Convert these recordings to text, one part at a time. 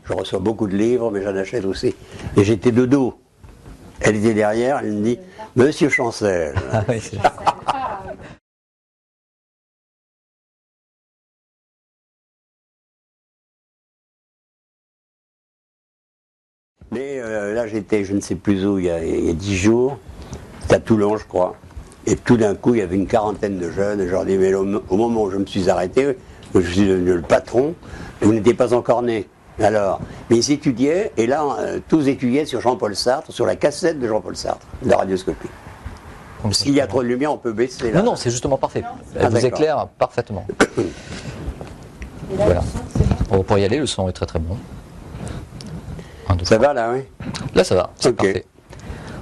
Je reçois beaucoup de livres, mais j'en achète aussi. Et j'étais de dos. Elle était derrière, elle me dit « Monsieur Chancel ». Ah oui, c'est... Mais là, j'étais, je ne sais plus où, il y a 10 jours, c'était à Toulon, je crois. Et tout d'un coup, il y avait une quarantaine de jeunes. Et je leur dis, mais au moment où je me suis arrêté, où je suis devenu le patron, vous n'étiez pas encore né. Alors, mais ils étudiaient, et là, tous étudiaient sur Jean-Paul Sartre, sur la cassette de Jean-Paul Sartre, de la radioscopie. S'il y a trop de lumière, on peut baisser là. Non, non, c'est justement parfait. Elle vous éclaire parfaitement. Voilà. On pourrait y aller, le son est très très bon. Ça va là, oui? Là, ça va, c'est parfait.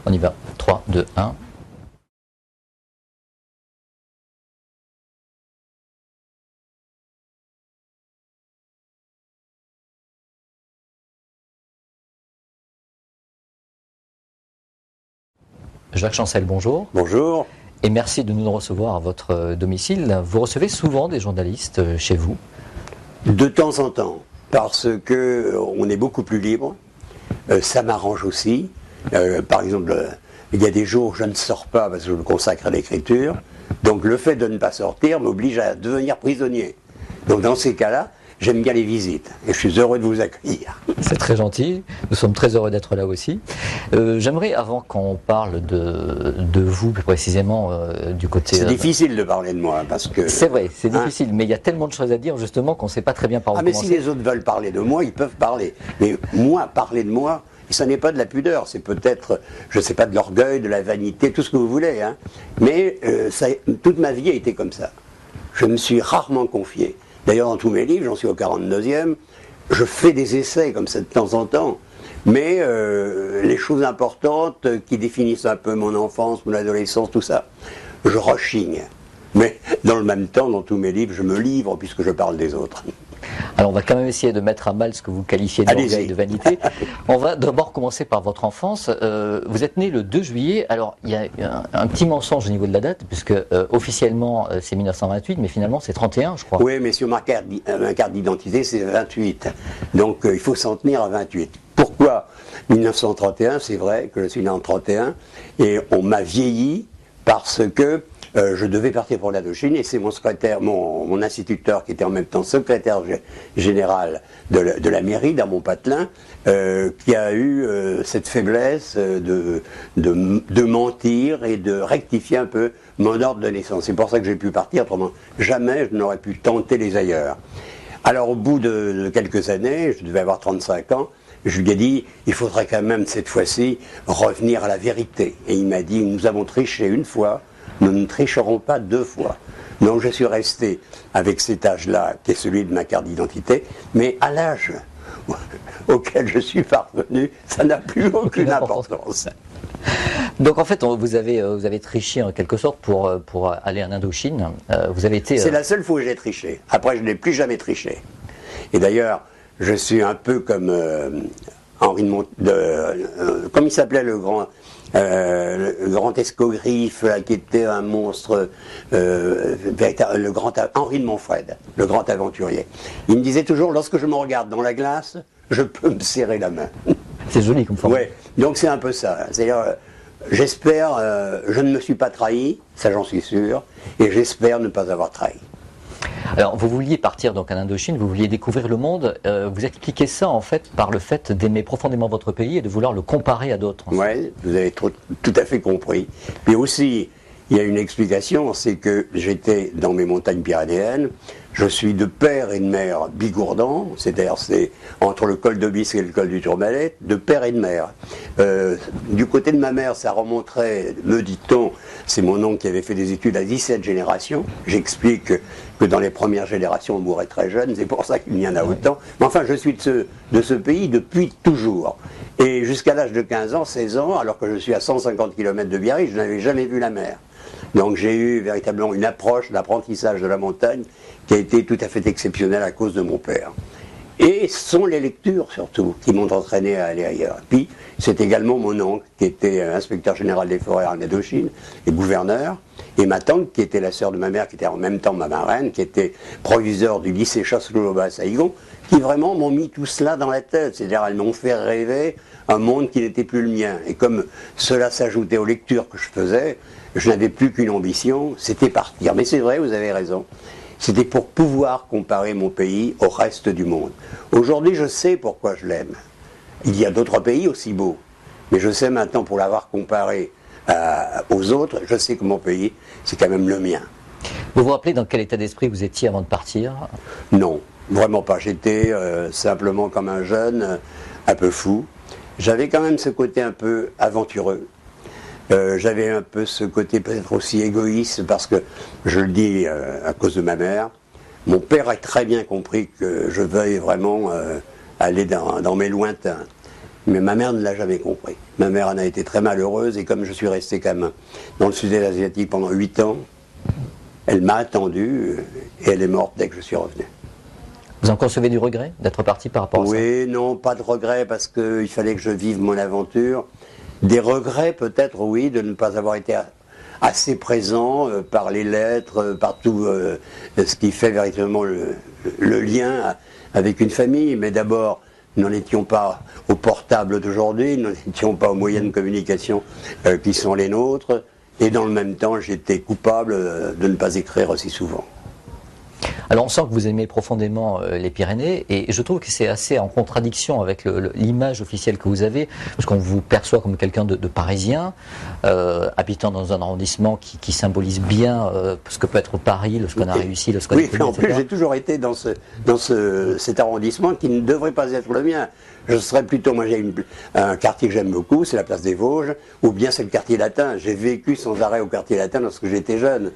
On y va. 3, 2, 1. Jacques Chancel, bonjour. Bonjour. Et merci de nous recevoir à votre domicile. Vous recevez souvent des journalistes chez vous? De temps en temps, parce que on est beaucoup plus libre. Ça m'arrange aussi. Par exemple, il y a des jours où je ne sors pas parce que je me consacre à l'écriture. Donc le fait de ne pas sortir m'oblige à devenir prisonnier. Donc dans ces cas-là, j'aime bien les visites. Et je suis heureux de vous accueillir. C'est très gentil. Nous sommes très heureux d'être là aussi. J'aimerais, avant qu'on parle de vous, plus précisément, du côté... C'est difficile de parler de moi, parce que... C'est vrai, c'est difficile, mais il y a tellement de choses à dire, justement, qu'on ne sait pas très bien par où commencer. Mais si les autres veulent parler de moi, ils peuvent parler. Mais moi, parler de moi, ça n'est pas de la pudeur, c'est peut-être, je ne sais pas, de l'orgueil, de la vanité, tout ce que vous voulez. Hein. Mais toute ma vie a été comme ça. Je me suis rarement confié. D'ailleurs, dans tous mes livres, j'en suis au 42e, je fais des essais comme ça de temps en temps. Mais les choses importantes qui définissent un peu mon enfance, mon adolescence, tout ça, je rechigne. Mais dans le même temps, dans tous mes livres, je me livre puisque je parle des autres. Alors on va quand même essayer de mettre à mal ce que vous qualifiez d'orgueil et de vanité. On va d'abord commencer par votre enfance. Vous êtes né le 2 juillet. Alors il y a un petit mensonge au niveau de la date, puisque officiellement c'est 1928, mais finalement c'est 31, je crois. Oui, mais sur ma carte d'identité c'est 28. Donc il faut s'en tenir à 28. Pourquoi 1931? C'est vrai que je suis né en 31 et on m'a vieilli parce que je devais partir pour l'Indochine et c'est mon secrétaire, mon instituteur qui était en même temps secrétaire général de la mairie dans mon patelin qui a eu cette faiblesse de mentir et de rectifier un peu mon ordre de naissance. C'est pour ça que j'ai pu partir, autrement jamais je n'aurais pu tenter les ailleurs. Alors au bout de quelques années, je devais avoir 35 ans, je lui ai dit, il faudrait quand même cette fois-ci revenir à la vérité. Et il m'a dit, nous avons triché une fois, nous ne tricherons pas deux fois. Donc je suis resté avec cet âge-là, qui est celui de ma carte d'identité, mais à l'âge auquel je suis parvenu, ça n'a plus aucune importance. Donc en fait, vous avez triché en quelque sorte pour aller en Indochine. Vous avez été. C'est la seule fois où j'ai triché. Après, je n'ai plus jamais triché. Et d'ailleurs, je suis un peu comme Henri de comme il s'appelait le grand escogriffe là, qui était un monstre, Henri de Montfred, le grand aventurier. Il me disait toujours, lorsque je me regarde dans la glace, je peux me serrer la main. C'est joli comme formule. Oui, donc c'est un peu ça. C'est-à-dire, j'espère, je ne me suis pas trahi, ça j'en suis sûr, et j'espère ne pas avoir trahi. Alors, vous vouliez partir donc en Indochine, vous vouliez découvrir le monde. Vous expliquez ça en fait par le fait d'aimer profondément votre pays et de vouloir le comparer à d'autres. Oui, vous avez tout à fait compris. Mais aussi, il y a une explication, c'est que j'étais dans mes montagnes pyrénéennes, je suis de père et de mère bigourdans, c'est-à-dire c'est entre le col de Bisque et le col du Tourmalet, de père et de mère. Du côté de ma mère, ça remonterait, me dit-on, c'est mon oncle qui avait fait des études à 17 générations. J'explique que dans les premières générations, on mourait très jeune, c'est pour ça qu'il y en a autant. Mais enfin, je suis de ce pays depuis toujours. Et jusqu'à l'âge de 15 ans, 16 ans, alors que je suis à 150 km de Biarritz, je n'avais jamais vu la mer. Donc j'ai eu véritablement une approche d'apprentissage de la montagne qui a été tout à fait exceptionnelle à cause de mon père. Et ce sont les lectures surtout qui m'ont entraîné à aller ailleurs. Puis c'est également mon oncle qui était inspecteur général des forêts en Indochine et gouverneur, et ma tante qui était la sœur de ma mère, qui était en même temps ma marraine, qui était proviseur du lycée Chasseloup-Loba à Saïgon, qui vraiment m'ont mis tout cela dans la tête. C'est-à-dire, elles m'ont fait rêver un monde qui n'était plus le mien. Et comme cela s'ajoutait aux lectures que je faisais, je n'avais plus qu'une ambition, c'était partir. Mais c'est vrai, vous avez raison. C'était pour pouvoir comparer mon pays au reste du monde. Aujourd'hui, je sais pourquoi je l'aime. Il y a d'autres pays aussi beaux. Mais je sais maintenant, pour l'avoir comparé aux autres, je sais que mon pays, c'est quand même le mien. Vous vous rappelez dans quel état d'esprit vous étiez avant de partir? Non, vraiment pas. J'étais simplement comme un jeune, un peu fou. J'avais quand même ce côté un peu aventureux. J'avais un peu ce côté peut-être aussi égoïste, parce que, je le dis à cause de ma mère, mon père a très bien compris que je veuille vraiment aller dans mes lointains. Mais ma mère ne l'a jamais compris. Ma mère en a été très malheureuse, et comme je suis resté quand même dans le sud-est asiatique pendant 8 ans, elle m'a attendu, et elle est morte dès que je suis revenu. Vous en concevez du regret d'être parti par rapport à ça? Oui, non, pas de regret, parce qu'il fallait que je vive mon aventure. Des regrets peut-être, oui, de ne pas avoir été assez présent par les lettres, par tout ce qui fait véritablement le lien avec une famille. Mais d'abord, nous n'en étions pas au portable d'aujourd'hui, nous n'en étions pas aux moyens de communication qui sont les nôtres. Et dans le même temps, j'étais coupable de ne pas écrire aussi souvent. Alors on sent que vous aimez profondément les Pyrénées, et je trouve que c'est assez en contradiction avec l'image officielle que vous avez, parce qu'on vous perçoit comme quelqu'un de parisien, habitant dans un arrondissement qui symbolise bien ce que peut être Paris, lorsqu'on a réussi, lorsqu'on oui, en plus j'ai toujours été dans cet arrondissement qui ne devrait pas être le mien. Je serais plutôt, moi j'ai un quartier que j'aime beaucoup, c'est la place des Vosges, ou bien c'est le quartier latin. J'ai vécu sans arrêt au quartier latin lorsque j'étais jeune.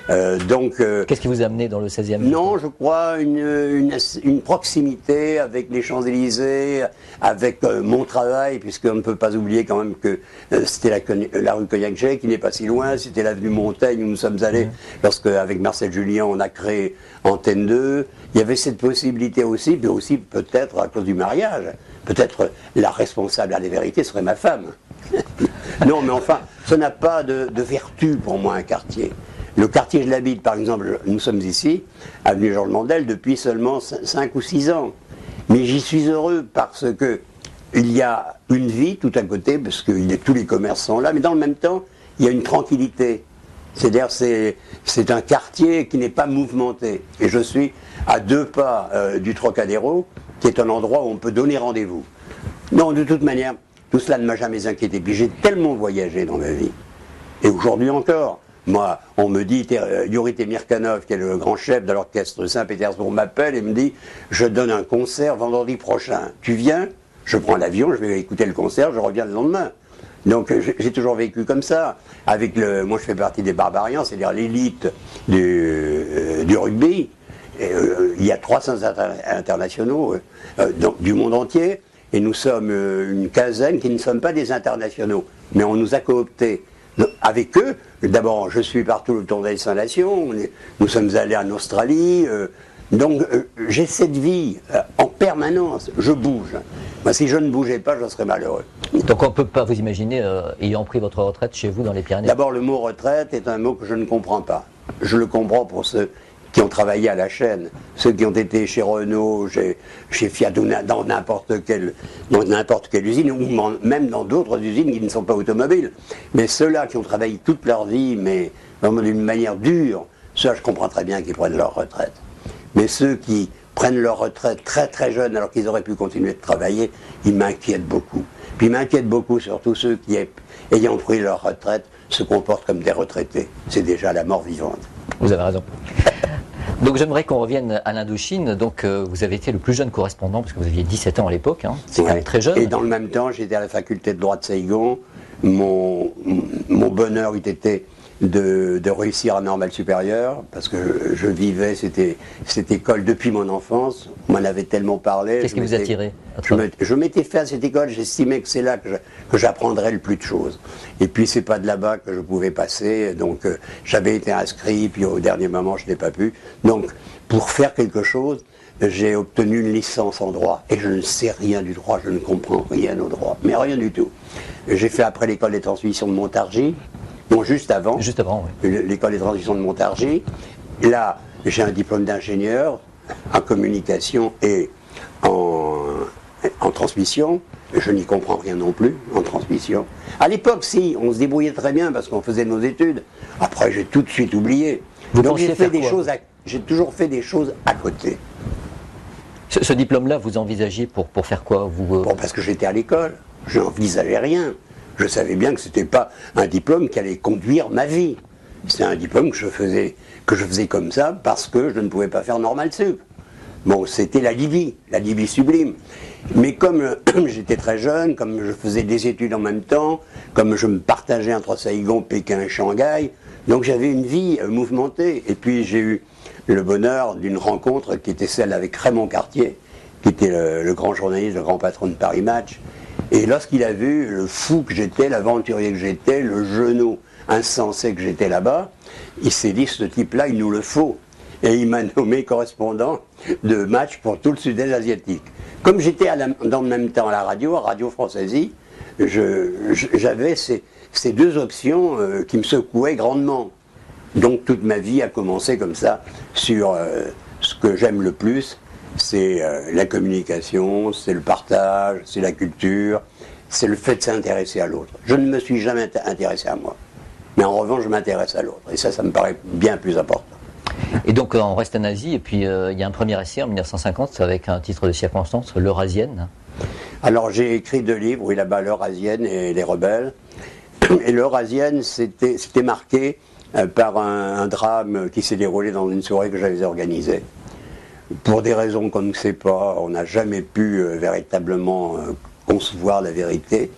Qu'est-ce qui vous a amené dans le 16e? Non, je crois une proximité avec les Champs-Élysées, avec mon travail, puisqu'on ne peut pas oublier quand même que c'était la rue Cognac-Jay, qui n'est pas si loin, c'était l'avenue Montaigne où nous sommes allés, lorsque avec Marcel Julien on a créé Antenne 2. Il y avait cette possibilité aussi, mais aussi peut-être à cause du mariage. Peut-être la responsable à la vérité serait ma femme. Non, mais enfin, ça n'a pas de vertu pour moi, un quartier. Le quartier, je l'habite, par exemple, nous sommes ici, avenue Georges Mandel, depuis seulement 5 ou 6 ans. Mais j'y suis heureux parce que il y a une vie tout à côté, parce que tous les commerces sont là, mais dans le même temps, il y a une tranquillité. C'est-à-dire, c'est un quartier qui n'est pas mouvementé. Et je suis à 2 pas du Trocadéro, qui est un endroit où on peut donner rendez-vous. Non, de toute manière, tout cela ne m'a jamais inquiété. Puis j'ai tellement voyagé dans ma vie. Et aujourd'hui encore. Moi, on me dit, Yuri Temirkanov, qui est le grand chef de l'orchestre Saint-Pétersbourg, m'appelle et me dit, je donne un concert vendredi prochain. Tu viens? Je prends l'avion, je vais écouter le concert, je reviens le lendemain. Donc j'ai toujours vécu comme ça. Moi je fais partie des Barbarians, c'est-à-dire l'élite du rugby. Il y a 300 internationaux du monde entier, et nous sommes une quinzaine qui ne sommes pas des internationaux. Mais on nous a cooptés. Avec eux, d'abord, je suis partout autour des Nations, nous sommes allés en Australie, donc j'ai cette vie en permanence, je bouge. Moi, si je ne bougeais pas, je serais malheureux. Donc on ne peut pas vous imaginer ayant pris votre retraite chez vous dans les Pyrénées? D'abord, le mot retraite est un mot que je ne comprends pas. Je le comprends pour ceux qui ont travaillé à la chaîne, ceux qui ont été chez Renault, chez Fiat, dans n'importe quelle usine, ou même dans d'autres usines qui ne sont pas automobiles. Mais ceux-là qui ont travaillé toute leur vie, mais vraiment d'une manière dure, ceux-là, je comprends très bien qu'ils prennent leur retraite. Mais ceux qui prennent leur retraite très très jeunes, alors qu'ils auraient pu continuer de travailler, ils m'inquiètent beaucoup. Puis ils m'inquiètent beaucoup surtout ceux qui, ayant pris leur retraite, se comportent comme des retraités. C'est déjà la mort vivante. Vous avez raison. Donc j'aimerais qu'on revienne à l'Indochine. Donc vous avez été le plus jeune correspondant, parce que vous aviez 17 ans à l'époque, hein. C'est quand même très jeune. Et dans le même temps, j'étais à la faculté de droit de Saigon. Mon bonheur eût été de réussir à Normale Supérieure, parce que je vivais cette école depuis mon enfance. On m'en avait tellement parlé. Qu'est-ce qui vous attirait? Je m'étais fait à cette école, j'estimais que c'est là que j'apprendrais le plus de choses. Et puis c'est pas de là-bas que je pouvais passer, donc j'avais été inscrit, puis au dernier moment je n'ai pas pu. Donc pour faire quelque chose, j'ai obtenu une licence en droit, et je ne sais rien du droit, je ne comprends rien au droit, mais rien du tout. J'ai fait après l'école des transmissions de Montargis. Non, juste avant. Juste avant, oui. L'école des transitions de Montargis. Là, j'ai un diplôme d'ingénieur en communication et en transmission. Je n'y comprends rien non plus en transmission. À l'époque, si, on se débrouillait très bien parce qu'on faisait nos études. Après, j'ai tout de suite oublié. Donc j'ai toujours fait des choses à côté. Ce diplôme-là, vous envisagez pour faire quoi Parce que j'étais à l'école. Je n'envisageais rien. Je savais bien que ce n'était pas un diplôme qui allait conduire ma vie. C'est un diplôme que je faisais comme ça parce que je ne pouvais pas faire normal sup. Bon, c'était la Libye sublime. Mais comme j'étais très jeune, comme je faisais des études en même temps, comme je me partageais entre Saïgon, Pékin et Shanghai, donc j'avais une vie mouvementée. Et puis j'ai eu le bonheur d'une rencontre qui était celle avec Raymond Cartier, qui était le grand journaliste, le grand patron de Paris Match. Et lorsqu'il a vu le fou que j'étais, l'aventurier que j'étais, le genou insensé que j'étais là-bas, il s'est dit, ce type-là, il nous le faut. Et il m'a nommé correspondant de Match pour tout le sud-est asiatique. Comme j'étais dans le même temps à la Radio Françaisie, j'avais ces deux options qui me secouaient grandement. Donc toute ma vie a commencé comme ça sur ce que j'aime le plus, c'est la communication, c'est le partage, c'est la culture, c'est le fait de s'intéresser à l'autre. Je ne me suis jamais intéressé à moi. Mais en revanche, je m'intéresse à l'autre. Et ça me paraît bien plus important. Et donc on reste en Asie, et puis il y a un premier essai en 1950 avec un titre de circonstance, L'Eurasienne. Alors j'ai écrit 2 livres, oui là-bas, L'Eurasienne et Les Rebelles. Et L'Eurasienne, c'était marqué par un drame qui s'est déroulé dans une soirée que j'avais organisée. Pour des raisons qu'on ne sait pas, on n'a jamais pu véritablement concevoir la vérité.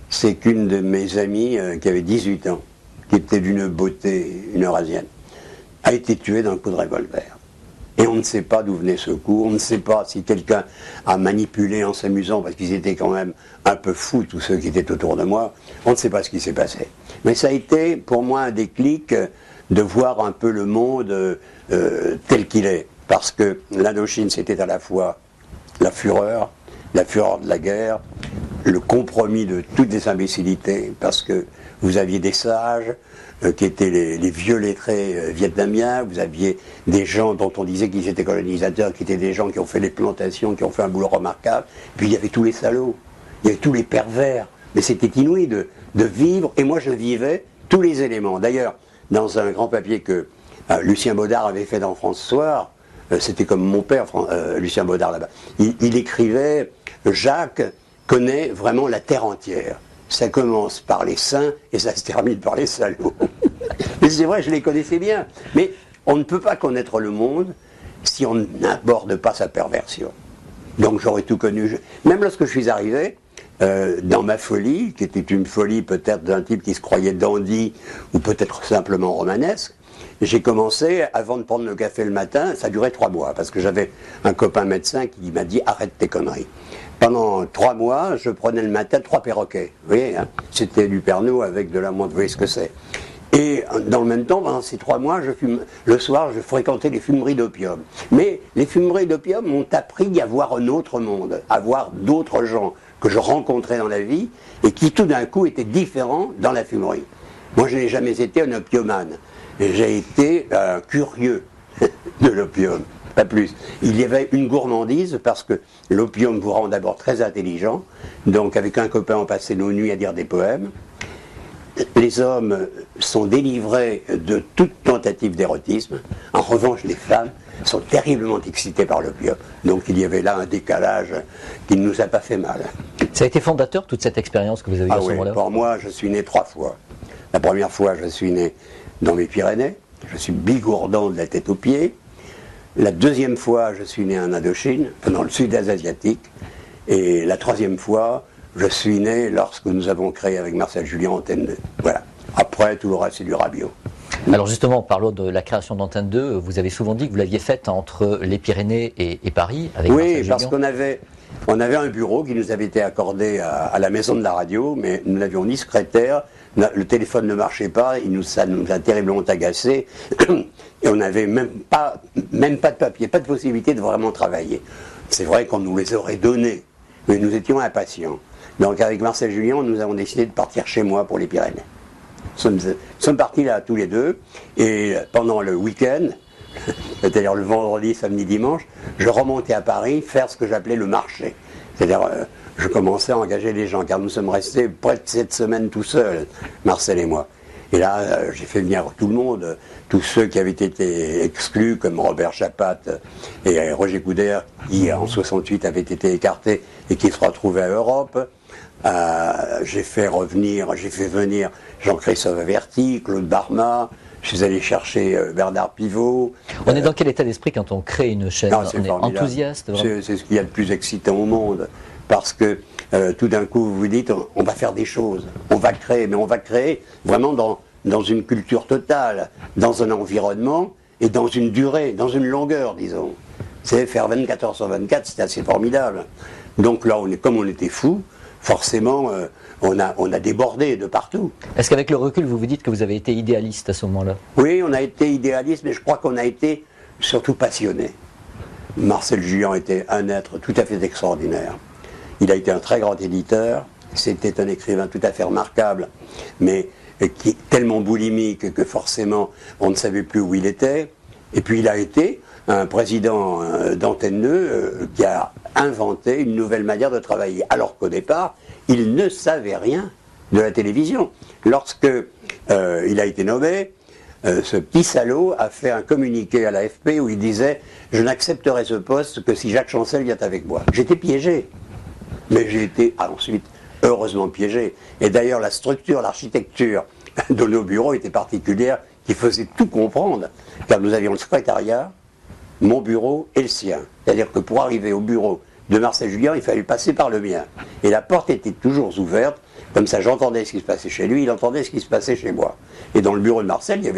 C'est qu'une de mes amies qui avait 18 ans, qui était d'une beauté, une Eurasienne, a été tuée d'un coup de revolver. Et on ne sait pas d'où venait ce coup, on ne sait pas si quelqu'un a manipulé en s'amusant, parce qu'ils étaient quand même un peu fous, tous ceux qui étaient autour de moi, on ne sait pas ce qui s'est passé. Mais ça a été pour moi un déclic de voir un peu le monde tel qu'il est. Parce que l'Indochine, c'était à la fois la fureur de la guerre, le compromis de toutes les imbécilités, parce que vous aviez des sages qui étaient les vieux lettrés vietnamiens, vous aviez des gens dont on disait qu'ils étaient colonisateurs, qui étaient des gens qui ont fait les plantations, qui ont fait un boulot remarquable, puis il y avait tous les salauds, il y avait tous les pervers, mais c'était inouï de vivre, et moi je vivais tous les éléments. D'ailleurs, dans un grand papier que Lucien Baudard avait fait dans France Soir, c'était comme mon père, Lucien Baudard là-bas, il écrivait « Jacques connaît vraiment la terre entière ». Ça commence par les saints et ça se termine par les salauds. Mais c'est vrai, je les connaissais bien. Mais on ne peut pas connaître le monde si on n'aborde pas sa perversion. Donc j'aurais tout connu. Même lorsque je suis arrivé, dans ma folie, qui était une folie peut-être d'un type qui se croyait dandy ou peut-être simplement romanesque, j'ai commencé, avant de prendre le café le matin, ça durait 3 mois, parce que j'avais un copain médecin qui m'a dit « arrête tes conneries ». Pendant 3 mois, je prenais le matin 3 perroquets. Vous voyez, hein, c'était du Pernod avec de la menthe, vous voyez ce que c'est. Et dans le même temps, pendant ces 3 mois, le soir, je fréquentais les fumeries d'opium. Mais les fumeries d'opium m'ont appris à voir un autre monde, à voir d'autres gens que je rencontrais dans la vie et qui tout d'un coup étaient différents dans la fumerie. Moi, je n'ai jamais été un opiomane. J'ai été curieux de l'opium, pas plus. Il y avait une gourmandise parce que l'opium vous rend d'abord très intelligent. Donc avec un copain, on passait nos nuits à dire des poèmes. Les hommes sont délivrés de toute tentative d'érotisme. En revanche, les femmes sont terriblement excitées par l'opium. Donc il y avait là un décalage qui ne nous a pas fait mal. Ça a été fondateur, toute cette expérience que vous avez eue à ce moment-là ? Pour moi, je suis né 3 fois. La première fois, je suis né dans les Pyrénées. Je suis bigourdant de la tête aux pieds. La deuxième fois, je suis né en Indochine, dans le sud-est asiatique. Et la 3e fois, je suis né lorsque nous avons créé avec Marcel Julien Antenne 2. Voilà. Après, tout le reste, c'est du rabiot. Alors justement, parlons de la création d'Antenne 2. Vous avez souvent dit que vous l'aviez faite entre les Pyrénées et Paris, avec Marcel Julien. Oui, parce qu'on avait un bureau qui nous avait été accordé à la maison de la radio, mais nous n'avions ni secrétaire, le téléphone ne marchait pas, ça nous a terriblement agacé, et on n'avait même pas de papier, pas de possibilité de vraiment travailler. C'est vrai qu'on nous les aurait donnés, mais nous étions impatients. Donc avec Marcel Julien, nous avons décidé de partir chez moi pour les Pyrénées. Nous sommes partis là tous les deux, et pendant le week-end, c'est-à-dire le vendredi, samedi, dimanche, je remontais à Paris faire ce que j'appelais le marché. C'est-à-dire, je commençais à engager les gens, car nous sommes restés près de 7 semaines tout seuls, Marcel et moi. Et là, j'ai fait venir tout le monde, tous ceux qui avaient été exclus, comme Robert Chapat et Roger Coudert, qui en 68 avaient été écartés et qui se retrouvaient à Europe. J'ai fait venir Jean-Christophe Averti, Claude Barma. Je suis allé chercher Bernard Pivot. On est dans quel état d'esprit quand on crée une chaîne? Non, on est enthousiaste? C'est ce qu'il y a de plus excitant au monde. Parce que tout d'un coup, vous vous dites, on va faire des choses. On va créer, mais on va créer vraiment dans une culture totale, dans un environnement et dans une durée, dans une longueur, disons. C'est faire 24 heures sur 24, c'est assez formidable. Donc là, comme on était fous, forcément, on a débordé de partout. Est-ce qu'avec le recul, vous vous dites que vous avez été idéaliste à ce moment-là? Oui, on a été idéaliste, mais je crois qu'on a été surtout passionné. Marcel Juillan était un être tout à fait extraordinaire. Il a été un très grand éditeur, c'était un écrivain tout à fait remarquable, mais qui est tellement boulimique que forcément on ne savait plus où il était. Et puis il a été un président d'Antenne 2 qui a inventé une nouvelle manière de travailler, alors qu'au départ, il ne savait rien de la télévision. Lorsque il a été nommé, ce petit salaud a fait un communiqué à l'AFP où il disait « Je n'accepterai ce poste que si Jacques Chancel vient avec moi ». J'étais piégé, mais j'ai été ensuite heureusement piégé. Et d'ailleurs, la structure, l'architecture de nos bureaux était particulière, qui faisait tout comprendre, car nous avions le secrétariat, mon bureau et le sien. C'est-à-dire que pour arriver au bureau de Marcel Juillan, il fallait passer par le mien. Et la porte était toujours ouverte, comme ça j'entendais ce qui se passait chez lui, il entendait ce qui se passait chez moi. Et dans le bureau de Marcel, il y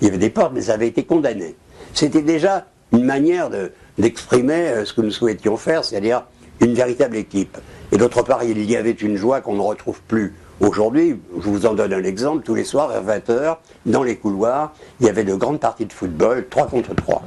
avait des portes, mais ça avait été condamné. C'était déjà une manière d'exprimer ce que nous souhaitions faire, c'est-à-dire une véritable équipe. Et d'autre part, il y avait une joie qu'on ne retrouve plus aujourd'hui. Je vous en donne un exemple. Tous les soirs, à 20h, dans les couloirs, il y avait de grandes parties de football, 3 contre 3.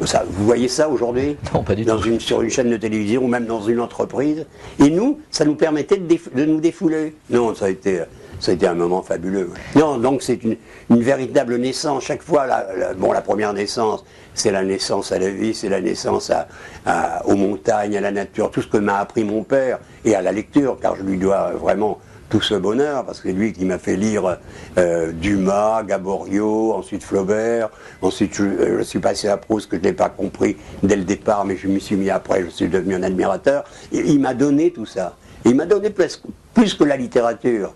Ça, vous voyez ça aujourd'hui? Non, pas du tout. Sur une chaîne de télévision ou même dans une entreprise. Et nous, ça nous permettait de nous défouler. Non, ça a été un moment fabuleux. Non, donc c'est une véritable naissance. Chaque fois, la première naissance, c'est la naissance à la vie, c'est la naissance aux montagnes, à la nature, tout ce que m'a appris mon père, et à la lecture, car je lui dois vraiment tout ce bonheur, parce que c'est lui qui m'a fait lire Dumas, Gaboriau, ensuite Flaubert, ensuite je suis passé à Proust, que je n'ai pas compris dès le départ, mais je m'y suis mis après, je suis devenu un admirateur. Et il m'a donné tout ça. Et il m'a donné plus que la littérature.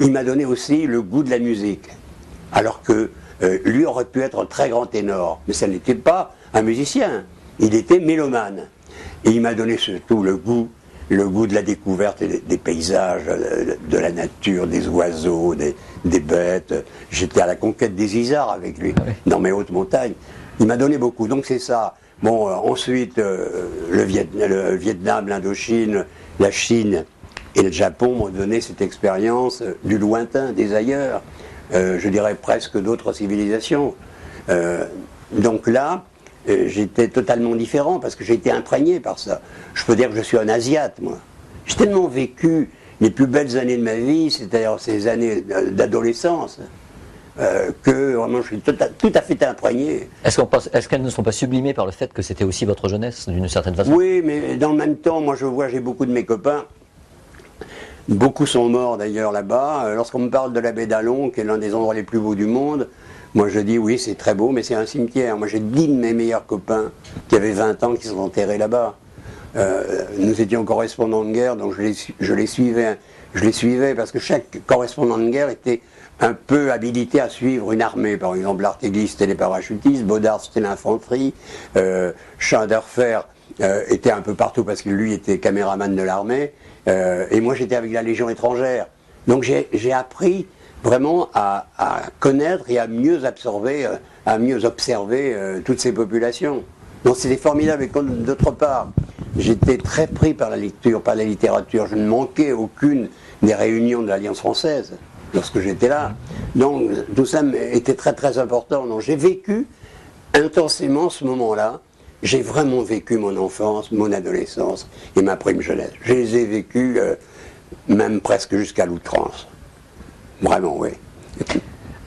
Il m'a donné aussi le goût de la musique. Alors que lui aurait pu être un très grand ténor, mais ça n'était pas un musicien, il était mélomane. Et il m'a donné surtout le goût de la découverte des paysages, de la nature, des oiseaux, des bêtes. J'étais à la conquête des isards avec lui, dans mes hautes montagnes. Il m'a donné beaucoup, donc c'est ça. Bon, ensuite, le Vietnam, l'Indochine, la Chine et le Japon m'ont donné cette expérience du lointain, des ailleurs, je dirais presque d'autres civilisations. Donc là, j'étais totalement différent parce que j'ai été imprégné par ça. Je peux dire que je suis un Asiate, moi. J'ai tellement vécu les plus belles années de ma vie, c'est-à-dire ces années d'adolescence, que vraiment je suis tout à fait imprégné. Est-ce qu'elles ne sont pas sublimées par le fait que c'était aussi votre jeunesse, d'une certaine façon? Oui, mais dans le même temps, moi j'ai beaucoup de mes copains. Beaucoup sont morts d'ailleurs là-bas. Lorsqu'on me parle de la baie d'Allon, qui est l'un des endroits les plus beaux du monde, moi je dis oui, c'est très beau, mais c'est un cimetière. Moi j'ai 10 de mes meilleurs copains qui avaient 20 ans qui sont enterrés là-bas. Nous étions correspondants de guerre, donc je les suivais parce que chaque correspondant de guerre était un peu habilité à suivre une armée. Par exemple, l'Artillerie c'était les parachutistes, Baudard c'était l'infanterie, Schinderfer était un peu partout parce que lui était caméraman de l'armée. Et moi j'étais avec la Légion étrangère. Donc j'ai appris vraiment à connaître et à mieux absorber, à mieux observer toutes ces populations. Donc c'était formidable. Et d'autre part, j'étais très pris par la lecture, par la littérature. Je ne manquais aucune des réunions de l'Alliance française lorsque j'étais là. Donc tout ça était très très important. Donc j'ai vécu intensément ce moment-là. J'ai vraiment vécu mon enfance, mon adolescence et ma prime jeunesse. Je les ai vécus même presque jusqu'à l'outrance. Vraiment, oui.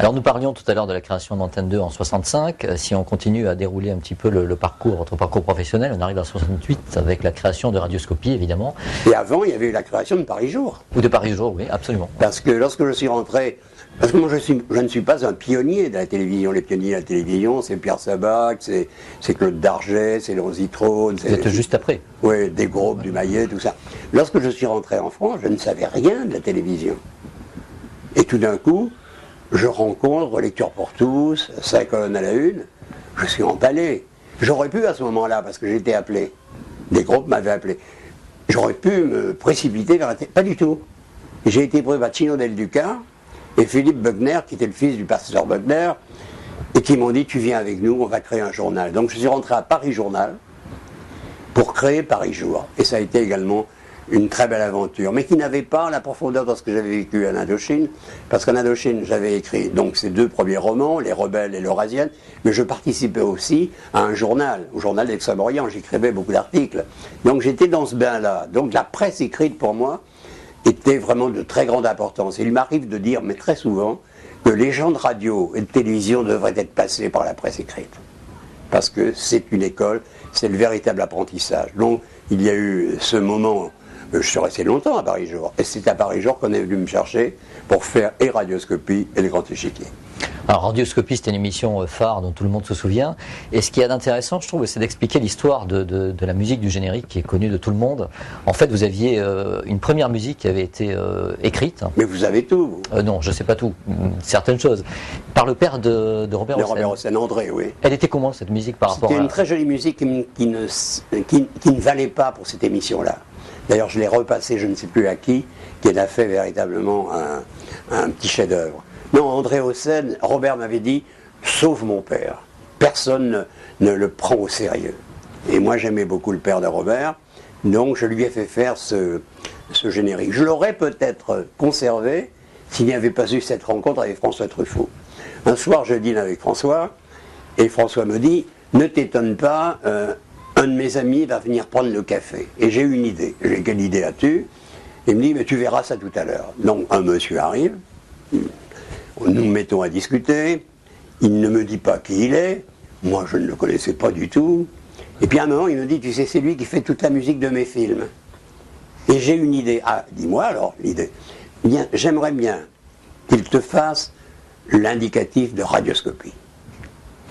Alors nous parlions tout à l'heure de la création d'Antenne 2 en 65. Si on continue à dérouler un petit peu le parcours, votre parcours professionnel, on arrive à 68 avec la création de Radioscopie, évidemment. Et avant, il y avait eu la création de Paris Jour. Ou de Paris Jour, oui, absolument. Parce que lorsque je suis rentré, parce que moi je ne suis pas un pionnier de la télévision. Les pionniers de la télévision, c'est Pierre Sabac, c'est Claude Darget, c'est Laurent Zitrone. Vous êtes juste après. Oui, des groupes, du Maillet, tout ça. Lorsque je suis rentré en France, je ne savais rien de la télévision. Et tout d'un coup, je rencontre Lecture pour tous, 5 colonnes à la une, je suis emballé. J'aurais pu à ce moment-là, parce que j'étais appelé, des groupes m'avaient appelé, j'aurais pu me précipiter vers la télé. Pas du tout. J'ai été pris par Chino Del Duca et Philippe Buckner, qui était le fils du pasteur Buckner, et qui m'ont dit, tu viens avec nous, on va créer un journal. Donc je suis rentré à Paris Journal pour créer Paris Jour. Et ça a été également une très belle aventure, mais qui n'avait pas la profondeur de ce que j'avais vécu en Indochine, parce qu'en Indochine, j'avais écrit donc ces 2 premiers romans, Les Rebelles et l'Eurasienne, mais je participais aussi à un journal, au journal d'Extrême-Orient, j'écrivais beaucoup d'articles. Donc j'étais dans ce bain-là. Donc la presse écrite pour moi était vraiment de très grande importance. Et il m'arrive de dire, mais très souvent, que les gens de radio et de télévision devraient être passés par la presse écrite. Parce que c'est une école, c'est le véritable apprentissage. Donc il y a eu ce moment. Je suis resté longtemps à Paris Jour. Et c'est à Paris Jour qu'on est venu me chercher pour faire et Radioscopie et le Grand Échiquier. Alors Radioscopie, c'était une émission phare dont tout le monde se souvient. Et ce qui est d'intéressant, je trouve, c'est d'expliquer l'histoire de la musique du générique qui est connue de tout le monde. En fait, vous aviez une première musique qui avait été écrite. Mais vous avez tout, vous. Non, je ne sais pas tout. Certaines choses. Par le père de Robert Hossein. Robert Hossein, André, oui. Elle était comment, cette musique, par rapport à... C'était une très jolie musique qui ne valait pas pour cette émission-là. D'ailleurs, je l'ai repassé, je ne sais plus à qui en a fait véritablement un petit chef-d'œuvre. Non, André Hossein, Robert m'avait dit, sauf mon père. Personne ne le prend au sérieux. Et moi, j'aimais beaucoup le père de Robert, donc je lui ai fait faire ce générique. Je l'aurais peut-être conservé s'il n'y avait pas eu cette rencontre avec François Truffaut. Un soir, je dîne avec François, et François me dit, ne t'étonne pas, un de mes amis va venir prendre le café. Et j'ai une idée. J'ai quelle idée as-tu? Il me dit, mais tu verras ça tout à l'heure. Donc un monsieur arrive, nous nous mettons à discuter, il ne me dit pas qui il est, moi je ne le connaissais pas du tout. Et puis à un moment il me dit, tu sais, c'est lui qui fait toute la musique de mes films. Et j'ai une idée. Ah, dis-moi alors l'idée. Bien, j'aimerais bien qu'il te fasse l'indicatif de Radioscopie.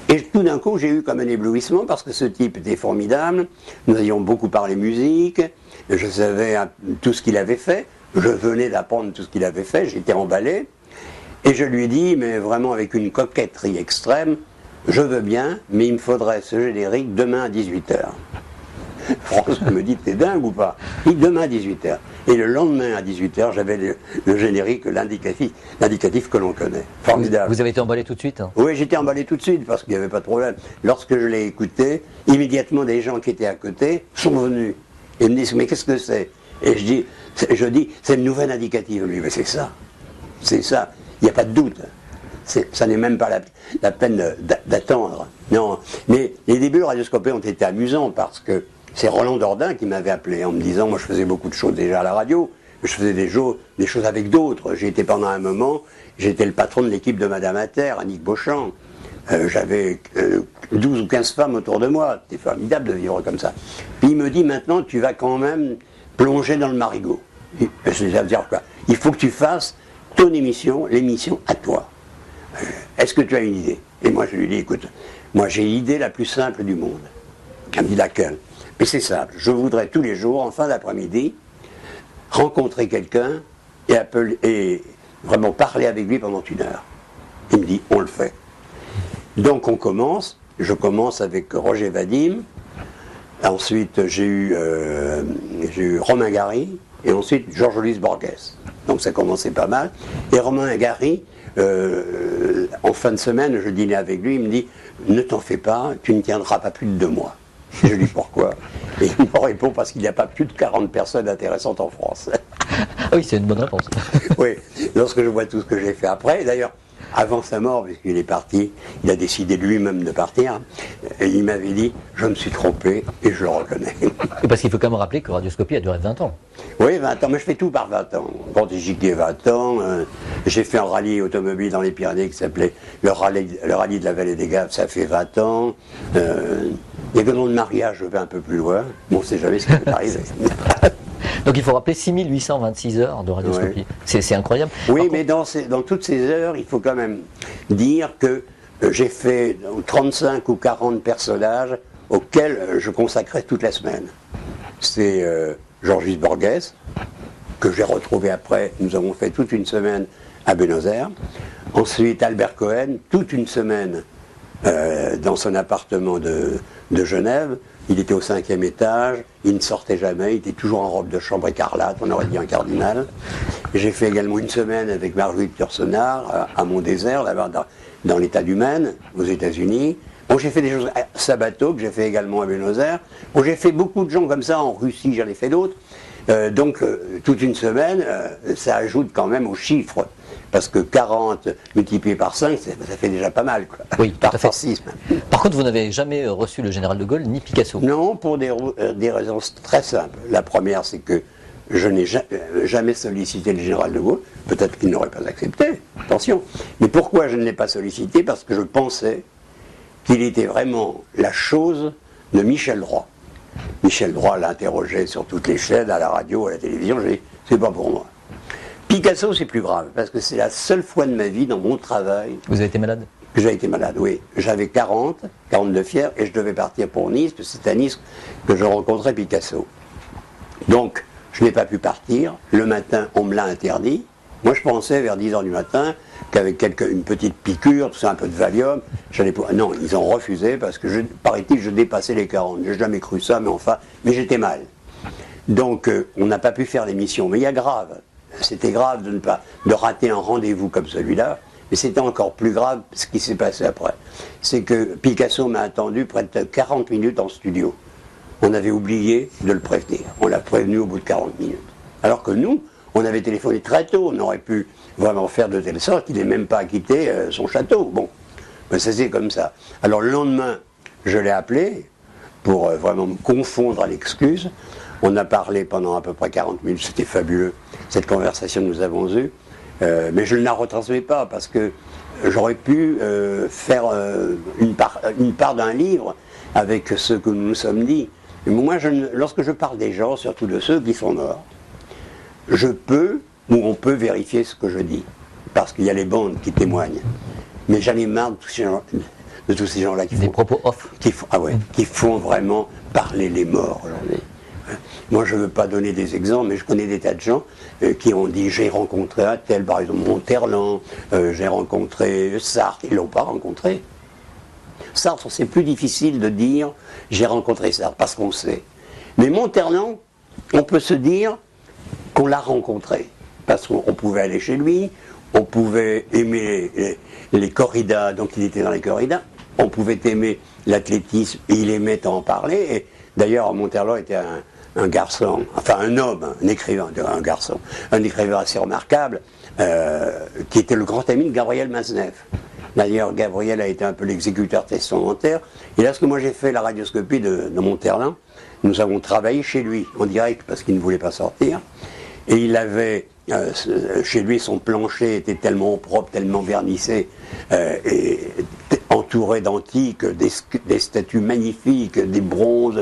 Et tout d'un coup, j'ai eu comme un éblouissement parce que ce type était formidable. Nous avions beaucoup parlé musique. Je savais tout ce qu'il avait fait. Je venais d'apprendre tout ce qu'il avait fait. J'étais emballé. Et je lui dis, mais vraiment avec une coquetterie extrême, je veux bien, mais il me faudrait ce générique demain à 18h. François me dit, t'es dingue ou pas? Il dit, demain à 18h. Et le lendemain à 18h, j'avais le générique, l'indicatif que l'on connaît. Formidable. Vous avez été emballé tout de suite? Oui, j'étais emballé tout de suite parce qu'il n'y avait pas de problème. Lorsque je l'ai écouté, immédiatement des gens qui étaient à côté sont venus. Et me disent, mais qu'est-ce que c'est? Et je dis, c'est une nouvelle indicative. Lui, mais c'est ça. C'est ça. Il n'y a pas de doute. Ça n'est même pas la peine d'attendre. Non. Mais les débuts de Radioscopie ont été amusants parce que c'est Roland Dordain qui m'avait appelé en me disant, moi je faisais beaucoup de choses déjà à la radio, mais je faisais des choses avec d'autres. J'ai été pendant un moment, j'étais le patron de l'équipe de Madame Inter, Annick Beauchamp. J'avais 12 ou 15 femmes autour de moi. C'était formidable de vivre comme ça. Puis il me dit, maintenant tu vas quand même plonger dans le marigot. Ça veut dire quoi? Il faut que tu fasses ton émission, l'émission à toi. Est-ce que tu as une idée? Et moi je lui dis, écoute, moi j'ai l'idée la plus simple du monde. Elle me dit, laquelle? Mais c'est simple, je voudrais tous les jours, en fin d'après-midi, rencontrer quelqu'un et vraiment parler avec lui pendant 1 heure. Il me dit, on le fait. Donc on commence, je commence avec Roger Vadim, ensuite j'ai eu Romain Gary, et ensuite Georges-Louis Borges. Donc ça commençait pas mal. Et Romain Gary, en fin de semaine, je dînais avec lui, il me dit, ne t'en fais pas, tu ne tiendras pas plus de 2 mois. Je lui dis pourquoi? Et il me répond parce qu'il n'y a pas plus de 40 personnes intéressantes en France. Ah oui, c'est une bonne réponse. Oui, lorsque je vois tout ce que j'ai fait après, d'ailleurs, avant sa mort, puisqu'il est parti, il a décidé lui-même de partir, et il m'avait dit « je me suis trompé et je le reconnais ». Parce qu'il faut quand même rappeler que Radioscopie a duré 20 ans. Oui, 20 ans, mais je fais tout par 20 ans. Grand échiquier 20 ans, j'ai fait un rallye automobile dans les Pyrénées qui s'appelait le rallye de la Vallée des Gaves, ça fait 20 ans. Il y a que le nom de mariage, je vais un peu plus loin, bon, on ne sait jamais ce qui peut arriver. Donc il faut rappeler 6826 heures de Radioscopie. Oui. C'est incroyable. Oui, mais dans toutes ces heures, il faut quand même dire que j'ai fait 35 ou 40 personnages auxquels je consacrais toute la semaine. C'est Georges Borges, que j'ai retrouvé après. Nous avons fait toute une semaine à Buenos Aires. Ensuite, Albert Cohen, toute une semaine dans son appartement de Genève. Il était au 5e étage, il ne sortait jamais, il était toujours en robe de chambre écarlate, on aurait dit un cardinal. J'ai fait également une semaine avec Marguerite Yourcenar à Mont-Désert, là-bas dans l'État du Maine, aux États-Unis. Bon, j'ai fait des choses à Sabato, que j'ai fait également à Buenos Aires. Bon, j'ai fait beaucoup de gens comme ça, en Russie, j'en ai fait d'autres. Donc, toute une semaine, ça ajoute quand même aux chiffres. Parce que 40 multiplié par 5, ça fait déjà pas mal, quoi. Oui, par 6 même. Par contre, vous n'avez jamais reçu le général de Gaulle ni Picasso. Non, pour des raisons très simples. La première, c'est que je n'ai jamais sollicité le général de Gaulle. Peut-être qu'il n'aurait pas accepté, attention. Mais pourquoi je ne l'ai pas sollicité? Parce que je pensais qu'il était vraiment la chose de Michel Droit. Michel Droit l'interrogeait sur toutes les chaînes, à la radio, à la télévision. J'ai dit, c'est pas pour moi. Picasso, c'est plus grave, parce que c'est la seule fois de ma vie, dans mon travail... Vous avez été malade? Que j'ai été malade, oui. J'avais 42 fièvre, et je devais partir pour Nice, parce que c'est à Nice que je rencontrais Picasso. Donc, je n'ai pas pu partir. Le matin, on me l'a interdit. Moi, je pensais, vers 10h du matin, qu'avec une petite piqûre, tout ça, un peu de Valium, j'allais pouvoir... Non, ils ont refusé, parce que, paraît-il, je dépassais les 40. Je n'ai jamais cru ça, mais j'étais mal. Donc, on n'a pas pu faire l'émission. Mais il y a grave. C'était grave de rater un rendez-vous comme celui-là, mais c'était encore plus grave ce qui s'est passé après. C'est que Picasso m'a attendu près de 40 minutes en studio. On avait oublié de le prévenir. On l'a prévenu au bout de 40 minutes. Alors que nous, on avait téléphoné très tôt. On aurait pu vraiment faire de telle sorte qu'il n'ait même pas quitté son château. Bon, ben, ça c'est comme ça. Alors le lendemain, je l'ai appelé pour vraiment me confondre à l'excuse. On a parlé pendant à peu près 40 minutes, c'était fabuleux, cette conversation que nous avons eue. Mais je ne la retransmets pas parce que j'aurais pu faire une part d'un livre avec ce que nous nous sommes dit. Mais moi, lorsque je parle des gens, surtout de ceux qui sont morts, je peux ou on peut vérifier ce que je dis. Parce qu'il y a les bandes qui témoignent. Mais j'en ai marre de tous ces gens-là qui font... Des propos off. Qui font vraiment parler les morts aujourd'hui. Moi, je ne veux pas donner des exemples, mais je connais des tas de gens qui ont dit j'ai rencontré un tel, par exemple Monterland, j'ai rencontré Sartre, ils ne l'ont pas rencontré. Sartre, c'est plus difficile de dire j'ai rencontré Sartre, parce qu'on sait. Mais Monterland, on peut se dire qu'on l'a rencontré, parce qu'on pouvait aller chez lui, on pouvait aimer les corridas, donc il était dans les corridas, on pouvait aimer l'athlétisme, et il aimait en parler, et d'ailleurs Monterland était un garçon, enfin un homme, un écrivain assez remarquable, qui était le grand ami de Gabriel Maznev. D'ailleurs, Gabriel a été un peu l'exécuteur testamentaire. Et lorsque moi j'ai fait la radioscopie de Monterland, nous avons travaillé chez lui, en direct, parce qu'il ne voulait pas sortir. Et il avait, chez lui, son plancher était tellement propre, tellement vernissé, et entouré d'antiques, des statues magnifiques, des bronzes.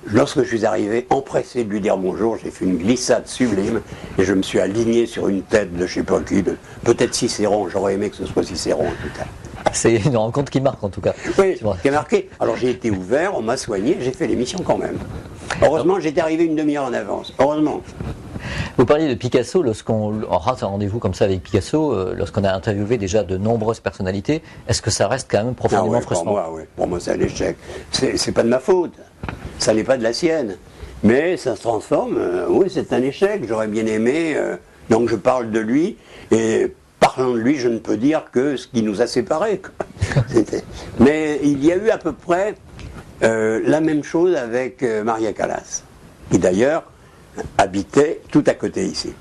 Lorsque je suis arrivé, empressé de lui dire bonjour, j'ai fait une glissade sublime et je me suis aligné sur une tête de je ne sais pas qui, peut-être Cicéron, j'aurais aimé que ce soit Cicéron en tout cas. C'est une rencontre qui marque en tout cas. Oui, qui a marqué. Alors j'ai été ouvert, on m'a soigné, j'ai fait l'émission quand même. Heureusement, j'étais arrivé une demi-heure en avance. Heureusement. Vous parliez de Picasso, lorsqu'on rate un rendez-vous comme ça avec Picasso, lorsqu'on a interviewé déjà de nombreuses personnalités, est-ce que ça reste quand même profondément frustrant? Pour moi c'est un échec. C'est pas de ma faute, ça n'est pas de la sienne. Mais ça se transforme, oui c'est un échec, j'aurais bien aimé, donc je parle de lui, et parlant de lui je ne peux dire que ce qui nous a séparés. Mais il y a eu à peu près la même chose avec Maria Callas, qui d'ailleurs habitait tout à côté ici.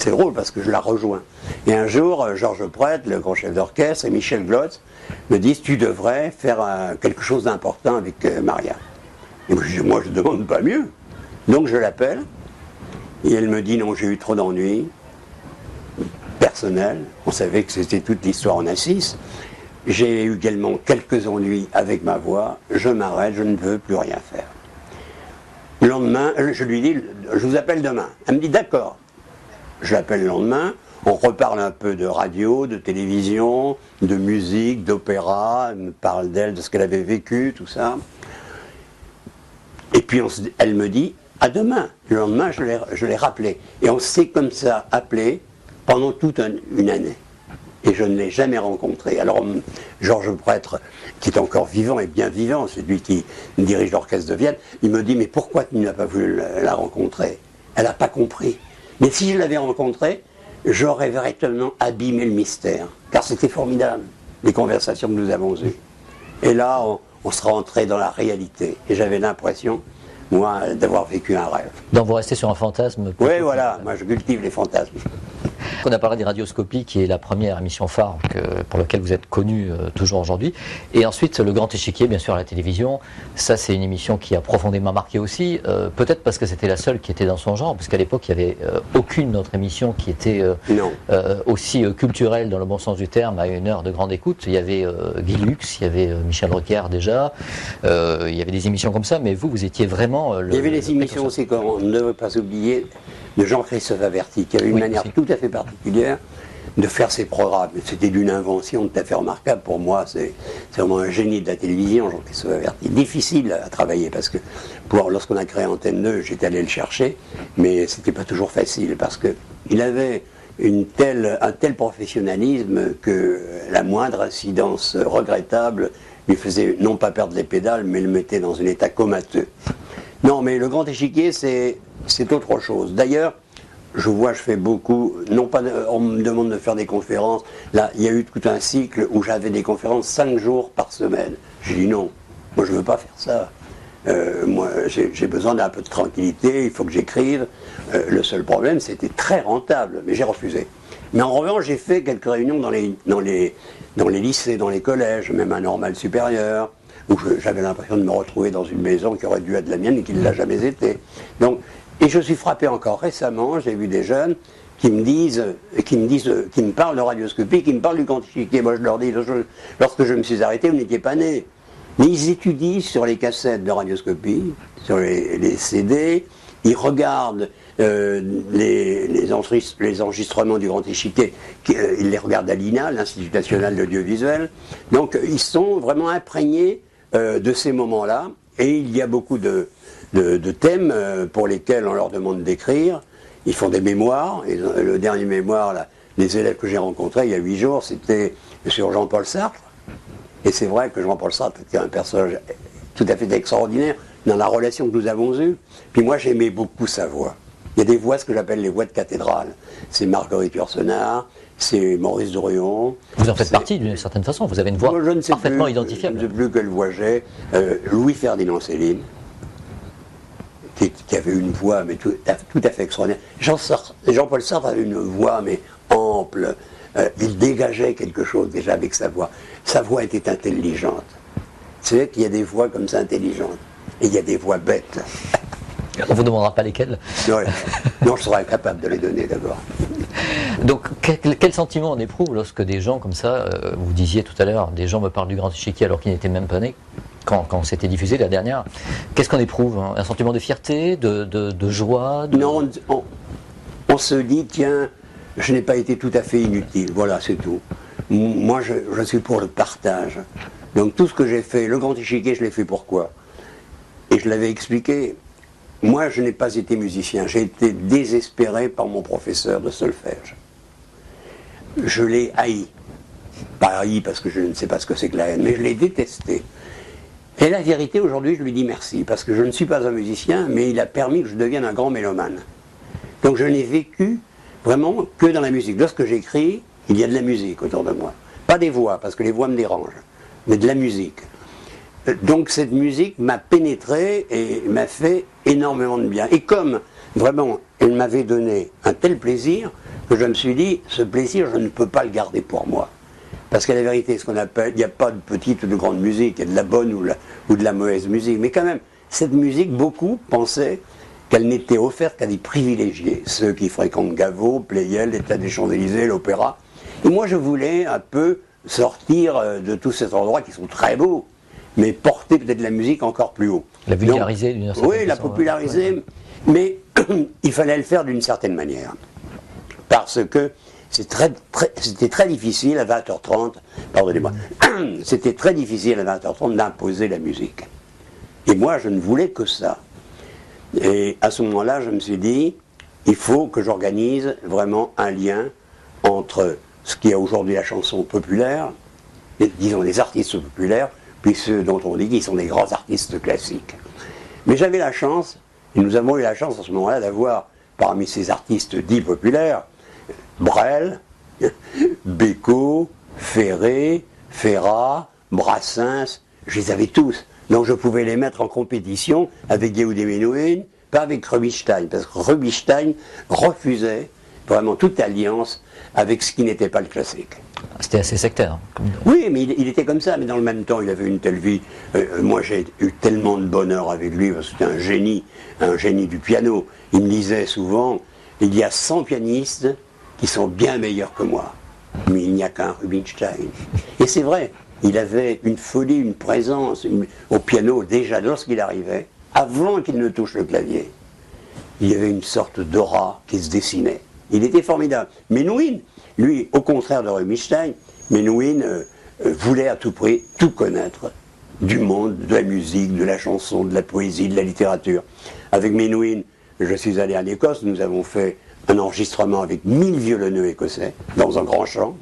c'est drôle parce que je la rejoins. Et un jour, Georges Prêtre, le grand chef d'orchestre, et Michel Glotz me disent, tu devrais faire quelque chose d'important avec Maria. Et moi, je ne demande pas mieux. Donc je l'appelle, et elle me dit, non, j'ai eu trop d'ennuis personnels. On savait que c'était toute l'histoire en A6. J'ai eu également quelques ennuis avec ma voix. Je m'arrête, je ne veux plus rien faire. Le lendemain, je lui dis, je vous appelle demain. Elle me dit, d'accord. Je l'appelle le lendemain, on reparle un peu de radio, de télévision, de musique, d'opéra, elle me parle d'elle, de ce qu'elle avait vécu, tout ça. Et puis elle me dit, à demain. Le lendemain, je l'ai rappelé. Et on s'est comme ça appelé pendant toute une année. Et je ne l'ai jamais rencontré. Alors, Georges Prêtre, qui est encore vivant et bien vivant, c'est lui qui dirige l'orchestre de Vienne, il me dit, mais pourquoi tu n'as pas voulu la rencontrer? Elle n'a pas compris. Mais si je l'avais rencontrée, j'aurais véritablement abîmé le mystère. Car c'était formidable, les conversations que nous avons eues. Et là, on serait entré dans la réalité. Et j'avais l'impression, moi, d'avoir vécu un rêve. Donc vous restez sur un fantasme? Oui, voilà, moi je cultive les fantasmes. On a parlé des Radioscopies, qui est la première émission phare pour laquelle vous êtes connu toujours aujourd'hui. Et ensuite, le Grand Échiquier, bien sûr, à la télévision. Ça, c'est une émission qui a profondément marqué aussi. Peut-être parce que c'était la seule qui était dans son genre, parce qu'à l'époque, il n'y avait aucune autre émission qui était aussi culturelle, dans le bon sens du terme, à une heure de grande écoute. Il y avait Guy Lux, il y avait Michel Drucker déjà. Il y avait des émissions comme ça, mais vous étiez vraiment... il y avait des émissions aussi qu'on ne devrait pas oublier, de Jean-Christophe Averti, qui avait une manière tout à fait particulière de faire ses programmes. C'était d'une invention tout à fait remarquable pour moi. C'est vraiment un génie de la télévision, Jean-Christophe Averti. Difficile à travailler parce que lorsqu'on a créé Antenne 2, j'étais allé le chercher, mais c'était pas toujours facile parce qu'il avait un tel professionnalisme que la moindre incidence regrettable lui faisait non pas perdre les pédales, mais le mettait dans un état comateux. Non, mais le Grand Échiquier, c'est autre chose. D'ailleurs, je fais beaucoup, on me demande de faire des conférences. Là, il y a eu tout un cycle où j'avais des conférences 5 jours par semaine. J'ai dit non, moi je ne veux pas faire ça. Moi, j'ai besoin d'un peu de tranquillité, il faut que j'écrive. Le seul problème, c'était très rentable, mais j'ai refusé. Mais en revanche, j'ai fait quelques réunions dans les lycées, dans les collèges, même à Normale Supérieure, où j'avais l'impression de me retrouver dans une maison qui aurait dû être la mienne et qui ne l'a jamais été. Donc, et je suis frappé encore récemment, j'ai vu des jeunes qui me parlent de radioscopie, qui me parlent du Grand Échiquier. Moi je leur dis, lorsque je me suis arrêté, vous n'étiez pas nés. Mais ils étudient sur les cassettes de radioscopie, sur les CD, ils regardent les enregistrements du Grand Échiquier, ils les regardent à l'INA, l'Institut National de l'Audiovisuel. Donc ils sont vraiment imprégnés de ces moments-là, et il y a beaucoup de thèmes pour lesquels on leur demande d'écrire. Ils font des mémoires, et le dernier mémoire, là, les élèves que j'ai rencontrés il y a 8 jours, c'était sur Jean-Paul Sartre. Et c'est vrai que Jean-Paul Sartre était un personnage tout à fait extraordinaire dans la relation que nous avons eue. Puis moi, j'aimais beaucoup sa voix. Il y a des voix, ce que j'appelle les voix de cathédrale. C'est Marguerite Yourcenar, c'est Maurice Drouillon. Vous en faites partie d'une certaine façon, vous avez une voix parfaitement identifiable. Je ne sais plus quelle voix j'ai. Louis-Ferdinand Céline, qui avait une voix mais tout à fait extraordinaire. Jean-Paul Sartre avait une voix mais ample. Il dégageait quelque chose déjà avec sa voix. Sa voix était intelligente. C'est vrai qu'il y a des voix comme ça intelligentes. Et il y a des voix bêtes. On ne vous demandera pas lesquelles. Ouais. Non, je serais incapable de les donner d'abord. Donc, quel sentiment on éprouve lorsque des gens comme ça, vous disiez tout à l'heure, des gens me parlent du Grand Échiquier alors qu'ils n'étaient même pas nés, quand c'était diffusé la dernière, qu'est-ce qu'on éprouve, hein? Un sentiment de fierté, de joie Non, on se dit, tiens, je n'ai pas été tout à fait inutile, voilà, c'est tout. Moi, je suis pour le partage. Donc tout ce que j'ai fait, le Grand Échiquier, je l'ai fait pourquoi? Et je l'avais expliqué. Moi, je n'ai pas été musicien. J'ai été désespéré par mon professeur de solfège. Je l'ai haï. Pas haï parce que je ne sais pas ce que c'est que la haine, mais je l'ai détesté. Et la vérité, aujourd'hui, je lui dis merci, parce que je ne suis pas un musicien, mais il a permis que je devienne un grand mélomane. Donc je n'ai vécu vraiment que dans la musique. Lorsque j'écris, il y a de la musique autour de moi. Pas des voix, parce que les voix me dérangent, mais de la musique. Donc cette musique m'a pénétré et m'a fait énormément de bien. Et comme vraiment elle m'avait donné un tel plaisir, que je me suis dit, ce plaisir, je ne peux pas le garder pour moi. Parce qu'à la vérité, ce qu'on appelle, il n'y a pas de petite ou de grande musique, il y a de la bonne ou de la mauvaise musique. Mais quand même, cette musique, beaucoup pensaient qu'elle n'était offerte qu'à des privilégiés. Ceux qui fréquentent Gaveau, Pleyel, l'État des Champs-Élysées, l'Opéra. Et moi, je voulais un peu sortir de tous ces endroits qui sont très beaux, mais porter peut-être la musique encore plus haut. La vulgariser d'une certaine façon. Oui, la populariser, ouais. Mais il fallait le faire d'une certaine manière. Parce que c'était très difficile à 20h30, pardonnez-moi, c'était très difficile à 20h30 d'imposer la musique. Et moi, je ne voulais que ça. Et à ce moment-là, je me suis dit, il faut que j'organise vraiment un lien entre ce qui est aujourd'hui la chanson populaire, disons les artistes populaires, puis ceux dont on dit qu'ils sont des grands artistes classiques. Mais j'avais la chance, et nous avons eu la chance à ce moment-là d'avoir parmi ces artistes dits populaires, Brel, Bécaud, Ferré, Ferrat, Brassens, je les avais tous. Donc je pouvais les mettre en compétition avec Yehudi Menuhin, pas avec Rubinstein, parce que Rubinstein refusait vraiment toute alliance avec ce qui n'était pas le classique. C'était assez sectaire. Oui, mais il était comme ça, mais dans le même temps, il avait une telle vie. Moi, j'ai eu tellement de bonheur avec lui, parce que c'était un génie du piano. Il me disait souvent, il y a 100 pianistes qui sont bien meilleurs que moi, mais il n'y a qu'un Rubinstein. Et c'est vrai, il avait une folie, une présence au piano, déjà lorsqu'il arrivait, avant qu'il ne touche le clavier. Il y avait une sorte d'aura qui se dessinait. Il était formidable. Menuhin, lui, au contraire de Rubinstein, Menuhin voulait à tout prix tout connaître du monde, de la musique, de la chanson, de la poésie, de la littérature. Avec Menuhin, je suis allé en Écosse, nous avons fait un enregistrement avec 1000 violoneux écossais, dans un grand champ.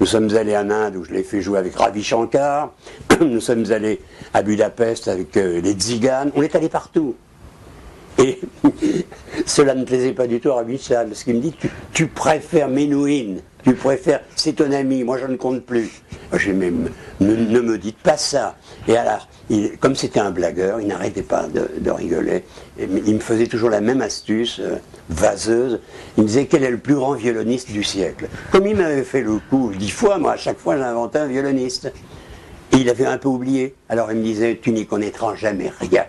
Nous sommes allés en Inde, où je l'ai fait jouer avec Ravi Shankar. Nous sommes allés à Budapest avec les Tziganes. On est allé partout. Et cela ne plaisait pas du tout à Rubinstein, parce qu'il me dit, tu préfères Menuhin, tu préfères, c'est ton ami, moi je ne compte plus. J'ai dit, mais ne me dites pas ça. Et alors, comme c'était un blagueur, il n'arrêtait pas de rigoler. Et il me faisait toujours la même astuce, vaseuse. Il me disait, quel est le plus grand violoniste du siècle? Comme il m'avait fait le coup 10 fois, moi à chaque fois j'inventais un violoniste. Et il avait un peu oublié. Alors il me disait, tu n'y connaîtras jamais rien.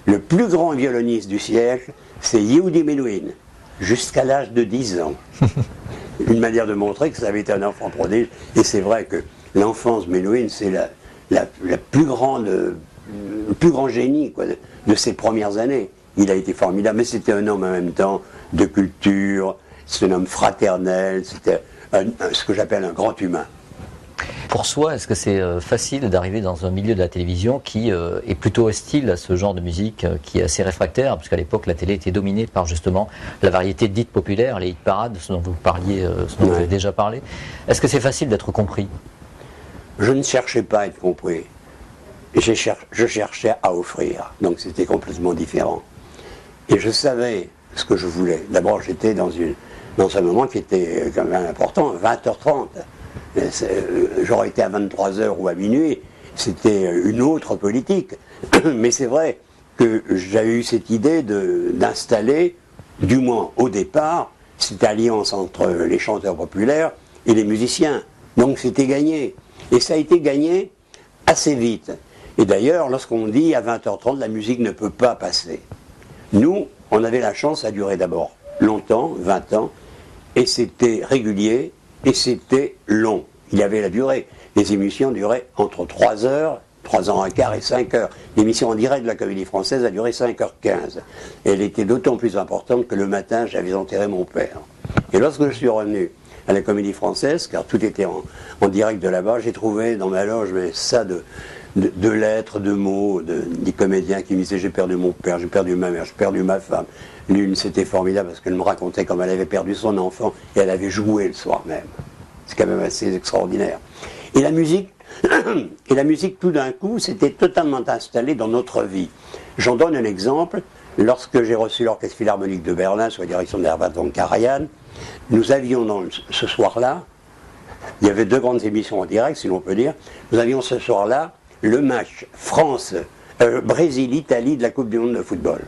Le plus grand violoniste du siècle, c'est Yehudi Menuhin, jusqu'à l'âge de 10 ans. Une manière de montrer que ça avait été un enfant prodige. Et c'est vrai que l'enfance Menuhin, c'est le plus grand génie quoi, de ses premières années. Il a été formidable, mais c'était un homme en même temps de culture, c'est un homme fraternel, c'était ce que j'appelle un grand humain. Pour soi, est-ce que c'est facile d'arriver dans un milieu de la télévision qui est plutôt hostile à ce genre de musique, qui est assez réfractaire, puisqu'à l'époque la télé était dominée par justement la variété dite populaire, les hit parades, ce dont vous parliez, ce dont vous avez déjà parlé. Est-ce que c'est facile d'être compris? Je ne cherchais pas à être compris. Je cherchais à offrir, donc c'était complètement différent. Et je savais ce que je voulais. D'abord, j'étais dans un moment qui était quand même important, 20h30. J'aurais été à 23h ou à minuit, c'était une autre politique. Mais c'est vrai que j'avais eu cette idée d'installer, du moins au départ, cette alliance entre les chanteurs populaires et les musiciens. Donc c'était gagné. Et ça a été gagné assez vite. Et d'ailleurs, lorsqu'on dit à 20h30, la musique ne peut pas passer. Nous, on avait la chance, ça durait d'abord longtemps, 20 ans, et c'était régulier, et c'était long. Il y avait la durée. Les émissions duraient entre 3 heures, 3 ans un quart et 5 heures. L'émission en direct de la Comédie Française a duré 5h15. Et elle était d'autant plus importante que le matin, j'avais enterré mon père. Et lorsque je suis revenu à la Comédie Française, car tout était en direct de là-bas, j'ai trouvé dans ma loge ça de lettres, de mots, des comédiens qui me disaient « j'ai perdu mon père, j'ai perdu ma mère, j'ai perdu ma femme ». L'une, c'était formidable parce qu'elle me racontait comment elle avait perdu son enfant et elle avait joué le soir même. C'est quand même assez extraordinaire. Et la musique, tout d'un coup, s'était totalement installée dans notre vie. J'en donne un exemple. Lorsque j'ai reçu l'Orchestre Philharmonique de Berlin sous la direction d'Herbert von Karajan, nous avions ce soir-là, il y avait 2 grandes émissions en direct, si l'on peut dire, nous avions ce soir-là le match Brésil-Italie de la Coupe du Monde de football.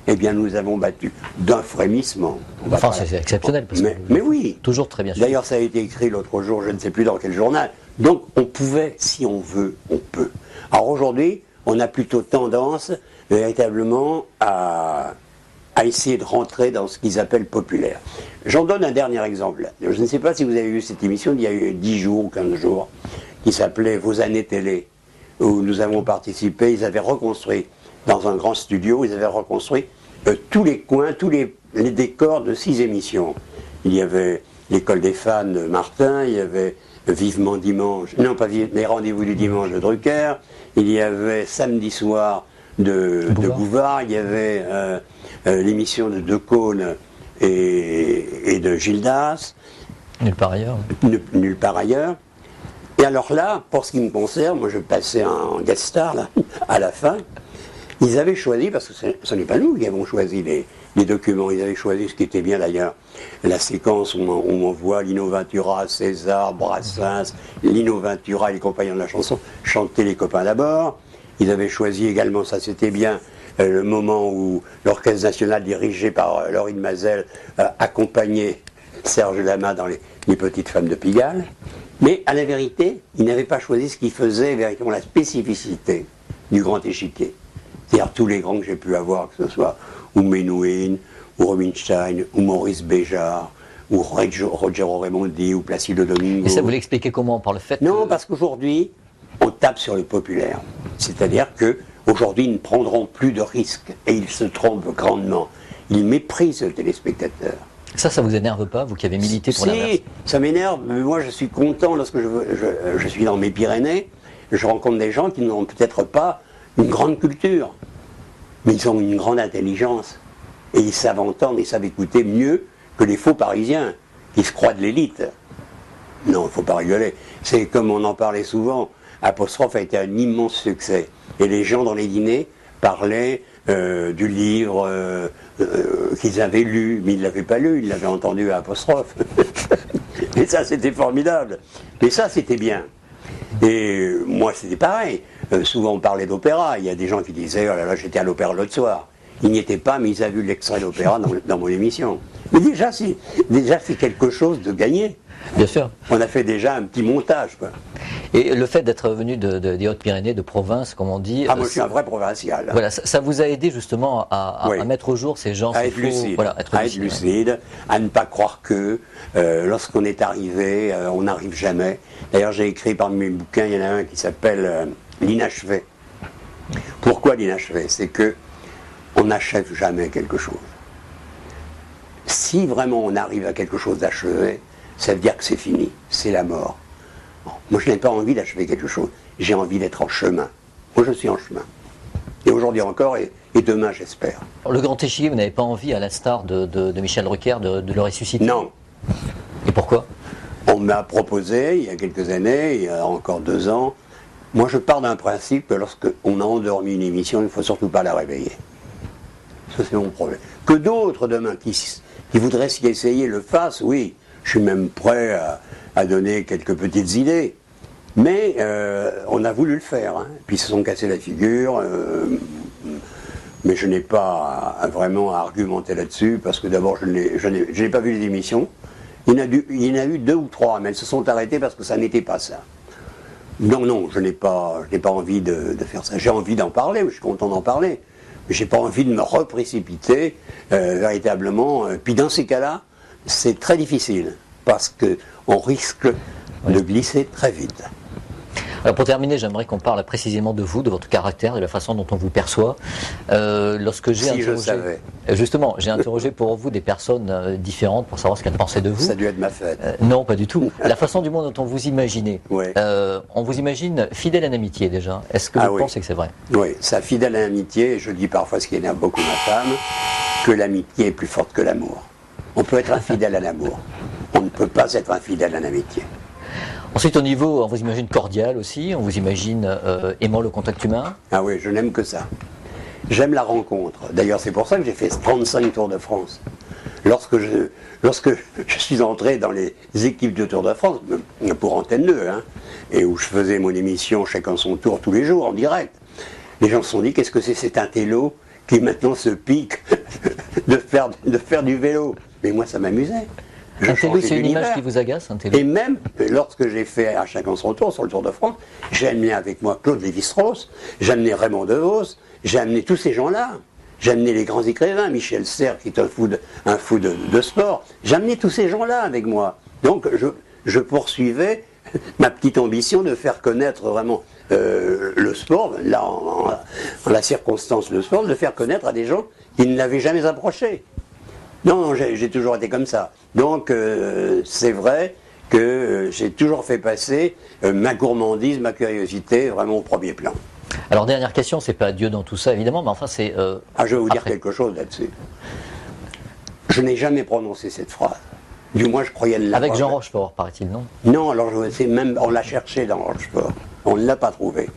eh bien nous avons battu d'un frémissement. Enfin, c'est exceptionnel, parce mais oui. Toujours très bien sûr. D'ailleurs, ça a été écrit l'autre jour, je ne sais plus dans quel journal. Donc, on pouvait, si on veut, on peut. Alors aujourd'hui, on a plutôt tendance, véritablement, à essayer de rentrer dans ce qu'ils appellent populaire. J'en donne un dernier exemple. Je ne sais pas si vous avez vu cette émission d'il y a eu 10 jours ou 15 jours, qui s'appelait Vos années télé, où nous avons participé. Ils avaient reconstruit, dans un grand studio, ils avaient reconstruit tous les coins, tous les décors de 6 émissions. Il y avait l'école des fans de Martin, il y avait Vivement Dimanche, non pas les rendez-vous du dimanche de Drucker, il y avait Samedi soir de Bouvard, il y avait l'émission de Decaune et de Gildas. Nulle part ailleurs. Nulle part ailleurs. Et alors là, pour ce qui me concerne, moi je passais en guest star là, à la fin. Ils avaient choisi, parce que ce n'est pas nous qui avons choisi les documents, ils avaient choisi ce qui était bien d'ailleurs, la séquence où on voit Lino Ventura, César, Brassens, Lino Ventura et les compagnons de la chanson chanter Les copains d'abord. Ils avaient choisi également, ça c'était bien, le moment où l'Orchestre national dirigé par Laurine Mazel accompagnait Serge Lama dans les petites femmes de Pigalle. Mais à la vérité, ils n'avaient pas choisi ce qui faisait véritablement la spécificité du grand échiquier. C'est-à-dire tous les grands que j'ai pu avoir, que ce soit ou Menuhin, ou Rubinstein, ou Maurice Béjart, ou Rogero Raimondi, ou Placido Domingo. Et ça, vous l'expliquez comment? Par le fait Non, parce qu'aujourd'hui, on tape sur le populaire. C'est-à-dire qu'aujourd'hui, ils ne prendront plus de risques, et ils se trompent grandement. Ils méprisent le téléspectateur. Ça vous énerve pas, vous qui avez milité pour l'inverse? Si, ça m'énerve, mais moi je suis content lorsque je suis dans mes Pyrénées, je rencontre des gens qui n'ont peut-être pas une grande culture, mais ils ont une grande intelligence, et ils savent entendre, ils savent écouter mieux que les faux Parisiens, qui se croient de l'élite. Non, il ne faut pas rigoler. C'est comme on en parlait souvent, Apostrophe a été un immense succès, et les gens dans les dîners parlaient du livre qu'ils avaient lu, mais ils ne l'avaient pas lu, ils l'avaient entendu à Apostrophe. Et ça, c'était formidable. Mais ça, c'était bien. Et moi, c'était pareil. Souvent, on parlait d'opéra. Il y a des gens qui disaient, oh là là, j'étais à l'opéra l'autre soir. Ils n'y étaient pas, mais ils avaient vu l'extrait d'opéra dans mon émission. Mais déjà, c'est quelque chose de gagné. Bien sûr. On a fait déjà un petit montage, quoi. Et le fait d'être venu des Hautes-Pyrénées, de province, comme on dit... Ah, moi je suis un vrai provincial. Voilà, ça vous a aidé justement à mettre au jour ces gens... À être lucide, lucide, à ne pas croire que lorsqu'on est arrivé, on n'arrive jamais. D'ailleurs, j'ai écrit parmi mes bouquins, il y en a un qui s'appelle L'inachevé. Pourquoi l'inachevé? C'est que on n'achève jamais quelque chose. Si vraiment on arrive à quelque chose d'achevé, ça veut dire que c'est fini, c'est la mort. Bon, moi je n'ai pas envie d'achever quelque chose, j'ai envie d'être en chemin. Moi je suis en chemin. Et aujourd'hui encore, et demain j'espère. Le grand échiquier, vous n'avez pas envie, à l'instar de Michel Drucker, de le ressusciter? Non. Et pourquoi? On m'a proposé, il y a quelques années, il y a encore 2 ans, moi je pars d'un principe que lorsqu'on a endormi une émission, il ne faut surtout pas la réveiller. Ça c'est mon problème. Que d'autres demain qui voudraient s'y essayer le fassent, oui. Je suis même prêt à donner quelques petites idées. Mais on a voulu le faire. Hein. Puis ils se sont cassés la figure. Mais je n'ai pas vraiment à argumenter là-dessus, parce que d'abord, je n'ai pas vu les émissions. Il y en a eu 2 ou 3, mais elles se sont arrêtées parce que ça n'était pas ça. Non, je n'ai pas envie de faire ça. J'ai envie d'en parler, je suis content d'en parler. Mais je n'ai pas envie de me reprécipiter véritablement. Puis dans ces cas-là, c'est très difficile, parce qu'on risque de glisser très vite. Alors pour terminer, j'aimerais qu'on parle précisément de vous, de votre caractère, de la façon dont on vous perçoit. Lorsque j'ai interrogé, justement, j'ai interrogé pour vous des personnes différentes pour savoir ce qu'elles pensaient de vous. Ça a dû être ma fête. Non, pas du tout. La façon du monde dont on vous imaginait. Oui. On vous imagine fidèle à l'amitié déjà. Est-ce que vous pensez que c'est vrai? Oui, ça fidèle à l'amitié. Je dis parfois, ce qui énerve beaucoup ma femme, que l'amitié est plus forte que l'amour. On peut être infidèle à l'amour. On ne peut pas être infidèle à l'amitié. Ensuite, au niveau, on vous imagine cordial aussi, on vous imagine aimant le contact humain. Ah oui, je n'aime que ça. J'aime la rencontre. D'ailleurs, c'est pour ça que j'ai fait 35 Tours de France. Lorsque je suis entré dans les équipes de Tour de France, pour Antenne 2, hein, et où je faisais mon émission chacun son tour tous les jours en direct, les gens se sont dit, qu'est-ce que c'est cet intello qui maintenant se piquent de faire du vélo. Mais moi, ça m'amusait. Un télo, c'est une image qui vous agace, un télo. Et même, lorsque j'ai fait à chacun son tour sur le Tour de France, j'ai amené avec moi Claude Lévi-Strauss, j'ai amené Raymond DeVos, j'ai amené tous ces gens-là. J'ai amené les grands écrivains, Michel Serres, qui est un fou de sport. J'ai amené tous ces gens-là avec moi. Donc, je poursuivais ma petite ambition de faire connaître vraiment le sport, là, en la circonstance le sport, de le faire connaître à des gens qui ne l'avaient jamais approché. Non, j'ai toujours été comme ça. Donc, c'est vrai que j'ai toujours fait passer ma gourmandise, ma curiosité vraiment au premier plan. Alors, dernière question, c'est pas Dieu dans tout ça, évidemment, mais enfin, c'est... je vais vous dire quelque chose là-dessus. Je n'ai jamais prononcé cette phrase. Du moins, je croyais l'avoir. Avec Jean Rochefort, paraît-il, non? Non, alors même, on l'a cherché dans Rochefort. On ne l'a pas trouvé.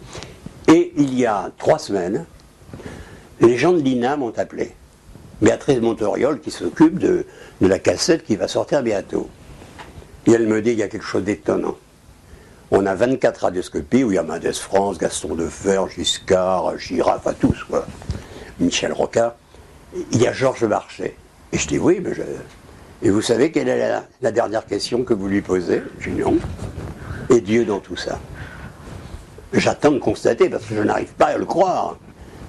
Et il y a 3 semaines, les gens de l'INA m'ont appelé. Béatrice Montoriol, qui s'occupe de la cassette qui va sortir bientôt. Et elle me dit, il y a quelque chose d'étonnant. On a 24 radioscopies où il y a Mendes France, Gaston Defer, Giscard, Chirac, enfin tous, quoi. Michel Rocard. Il y a Georges Marchais. Et je dis, oui, mais Et vous savez quelle est la dernière question que vous lui posez? Je dis non. Et Dieu dans tout ça? J'attends de constater, parce que je n'arrive pas à le croire.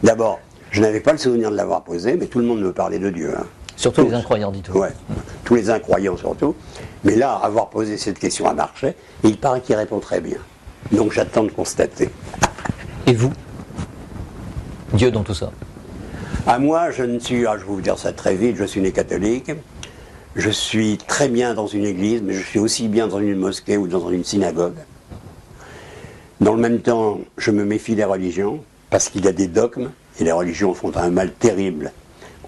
D'abord, je n'avais pas le souvenir de l'avoir posé, mais tout le monde me parlait de Dieu. Hein. Surtout les incroyants, dites-vous. Ouais, tous les incroyants surtout. Mais là, avoir posé cette question à Marchais, il paraît qu'il répond très bien. Donc j'attends de constater. Et vous? Dieu dans tout ça? Moi, je vais vous dire ça très vite, je suis né catholique. Je suis très bien dans une église, mais je suis aussi bien dans une mosquée ou dans une synagogue. Dans le même temps, je me méfie des religions, parce qu'il y a des dogmes, et les religions font un mal terrible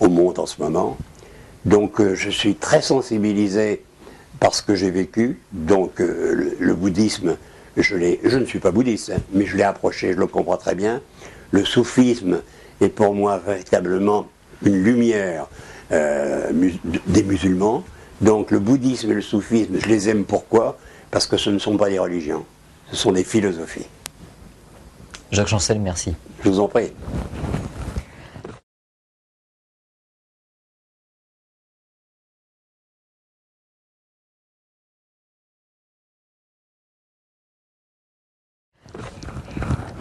au monde en ce moment. Donc je suis très sensibilisé par ce que j'ai vécu. Donc le bouddhisme, je ne suis pas bouddhiste, hein, mais je l'ai approché, je le comprends très bien. Le soufisme est pour moi véritablement une lumière des musulmans. Donc le bouddhisme et le soufisme, je les aime pourquoi? Parce que ce ne sont pas des religions, ce sont des philosophies. Jacques Chancel, merci. Je vous en prie.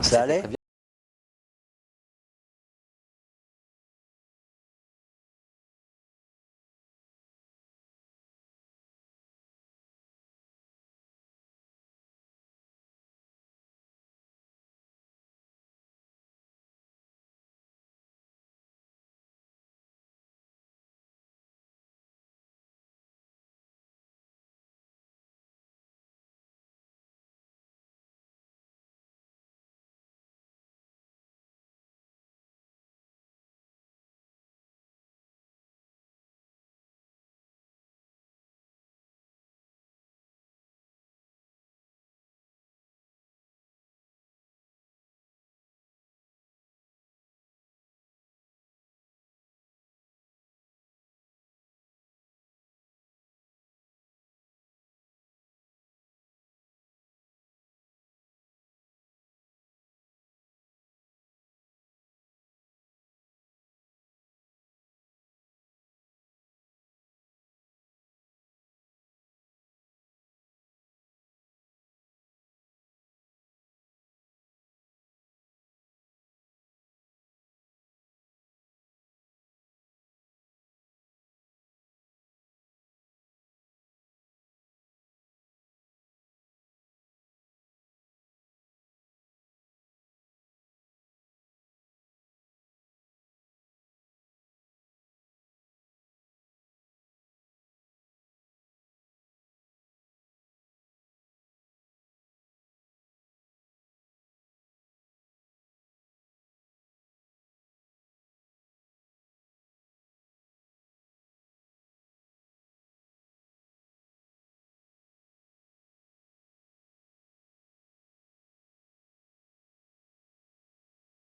Ça allait ?